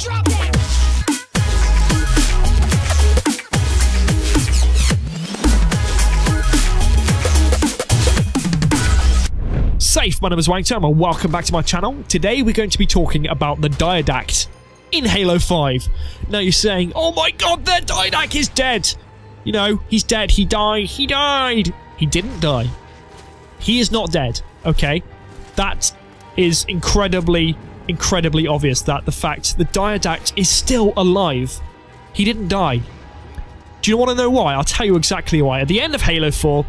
Safe, my name is Wangter and welcome back to my channel. Today we're going to be talking about the Diadact in Halo 5. Now you're saying, oh my god, the Diadact is dead! You know, he's dead, he died. He didn't die. He is not dead, okay? That is incredibly obvious, that the fact the Diadact is still alive. He didn't die. Do you want to know why? I'll tell you exactly why. At the end of Halo 4,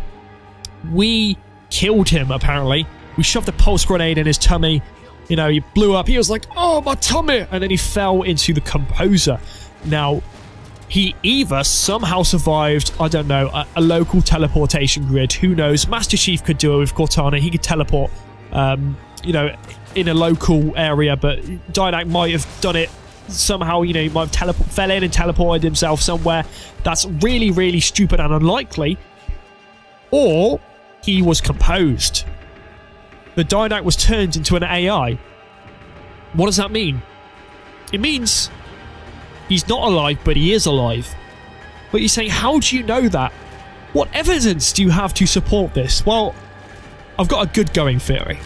we killed him, apparently. We shoved a pulse grenade in his tummy. You know, he blew up. He was like, oh, my tummy! And then he fell into the composer. Now, he either somehow survived, I don't know, a local teleportation grid. Who knows? Master Chief could do it with Cortana. He could teleport, you know, in a local area. But Diadact might have done it somehow. You know, he might have fell in and teleported himself somewhere. That's really, really stupid and unlikely. Or he was composed. The Diadact was turned into an AI. What does that mean? It means he's not alive, but he is alive. But you're saying, how do you know that? What evidence do you have to support this? Well, I've got a good going theory.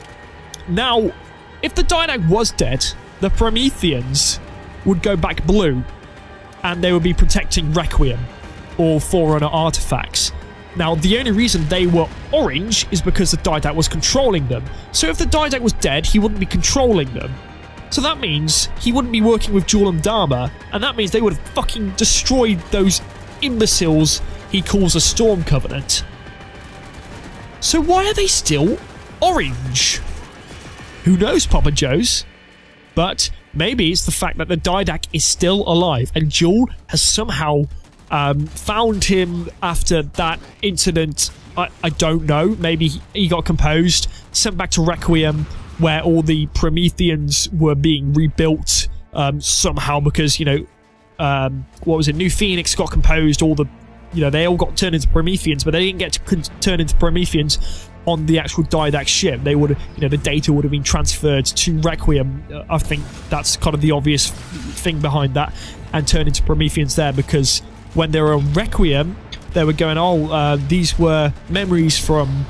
Now, if the Diadact was dead, the Prometheans would go back blue, and they would be protecting Requiem, or Forerunner artifacts. Now, the only reason they were orange is because the Diadact was controlling them. So if the Diadact was dead, he wouldn't be controlling them. So that means he wouldn't be working with Jul and Dharma, and that means they would have fucking destroyed those imbeciles he calls a Storm Covenant. So why are they still orange? Who knows, Papa Joe's? But maybe it's the fact that the Diadact is still alive, and Jul has somehow found him after that incident. I don't know. Maybe he got composed, sent back to Requiem, where all the Prometheans were being rebuilt somehow because, you know, what was it? New Phoenix got composed. All the, you know, they all got turned into Prometheans, but they didn't get to turn into Prometheans on the actual Diadact ship. They would have, you know, the data would have been transferred to Requiem. I think that's kind of the obvious thing behind that, and turned into Prometheans there, because when they were on Requiem, they were going, oh, these were memories from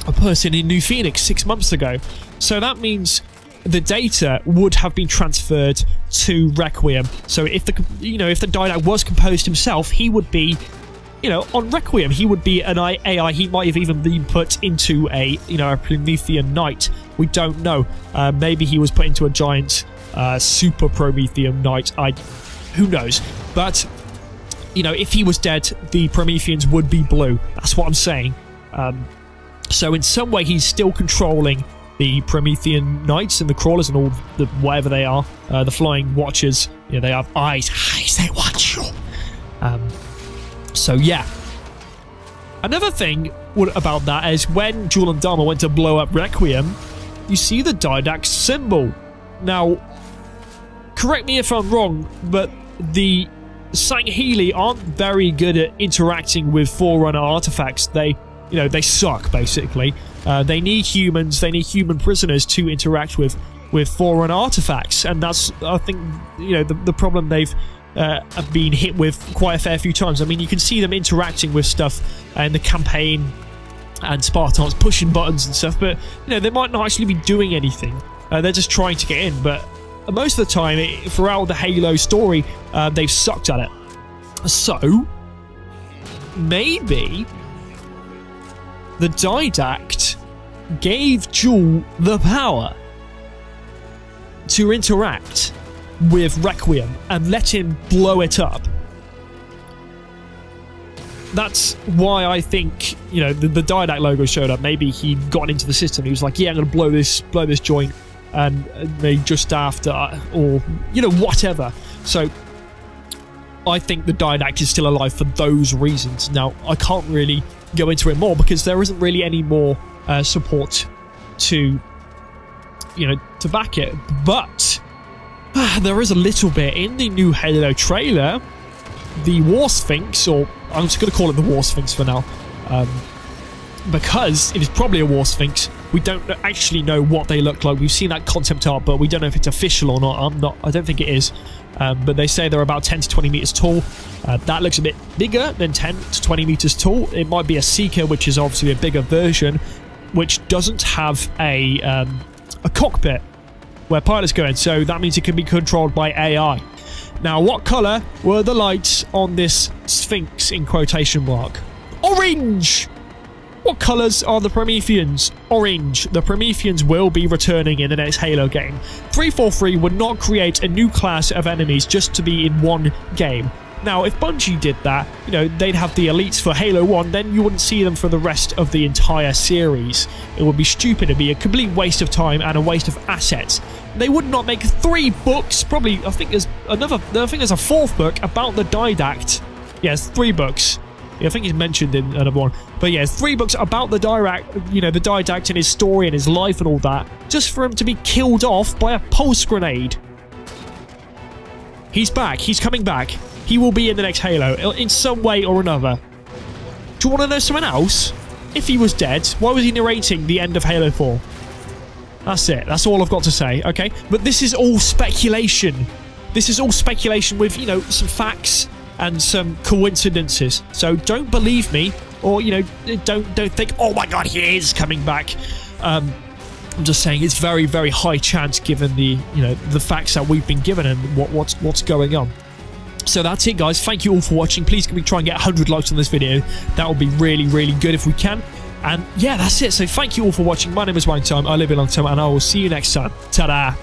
a person in New Phoenix 6 months ago. So that means the data would have been transferred to Requiem. So if the, you know, if the Diadact was composed himself, he would be, you know, on Requiem. He would be an AI. He might have even been put into a, you know, a Promethean Knight. We don't know. Maybe he was put into a giant super Promethean Knight. Who knows? But you know, if he was dead, the Prometheans would be blue. That's what I'm saying. So in some way, he's still controlling the Promethean Knights and the Crawlers and all the whatever they are, the Flying Watchers. You know, they have eyes. They watch you. So yeah. Another thing about that is when Jul and Dharma went to blow up Requiem, you see the Diadact symbol. Now, correct me if I'm wrong, but the Sangheili aren't very good at interacting with Forerunner artifacts. They, you know, they suck, basically. They need humans, they need human prisoners to interact with Forerunner artifacts, and that's, I think, you know, the problem they've been hit with quite a fair few times. I mean, you can see them interacting with stuff in the campaign, and Spartans pushing buttons and stuff, but, you know, they might not actually be doing anything. They're just trying to get in, but most of the time, throughout the Halo story, they've sucked at it. So, maybe the Diadact gave Jul the power to interact with Requiem and let him blow it up. That's why I think, you know, the Diadact logo showed up. Maybe he got into the system. He was like, yeah, I'm going to blow this joint. And maybe just after, or, you know, whatever. So I think the Diadact is still alive for those reasons. Now, I can't really go into it more because there isn't really any more support to, you know, to back it. But there is a little bit in the new Halo trailer. The War Sphinx, or I'm just going to call it the War Sphinx for now, because it is probably a War Sphinx, We don't actually know what they look like. We've seen that concept art, but we don't know if it's official or not. I don't think it is. But they say they're about 10 to 20 meters tall. That looks a bit bigger than 10 to 20 meters tall. It might be a Seeker, which is obviously a bigger version, which doesn't have a cockpit where pilots go in. So that means it can be controlled by AI. Now, what color were the lights on this Sphinx in quotation mark? Orange! What colours are the Prometheans? Orange. The Prometheans will be returning in the next Halo game. 343 would not create a new class of enemies just to be in one game. Now, if Bungie did that, you know, they'd have the elites for Halo 1, then you wouldn't see them for the rest of the entire series. It would be stupid. It'd be a complete waste of time and a waste of assets. They would not make 3 books, probably, I think there's a 4th book about the Diadact. Yes, 3 books. Yeah, I think he's mentioned in another one. But yeah, 3 books about the Diadact, you know, the Diadact and his story and his life and all that, just for him to be killed off by a pulse grenade. He's back. He's coming back. He will be in the next Halo in some way or another. Do you want to know something else? If he was dead, why was he narrating the end of Halo 4? That's it. That's all I've got to say, okay? But this is all speculation. This is all speculation with, you know, some facts and some coincidences. So don't believe me, or, you know, don't think, oh my god, he is coming back. I'm just saying it's very, very high chance given the, you know, the facts that we've been given and what's going on. So that's it, guys. Thank you all for watching. Please can we try and get 100 likes on this video? That would be really, really good if we can. And yeah, that's it. So thank you all for watching. My name is Wang Time. I live a long time, and I will see you next time. Ta-da!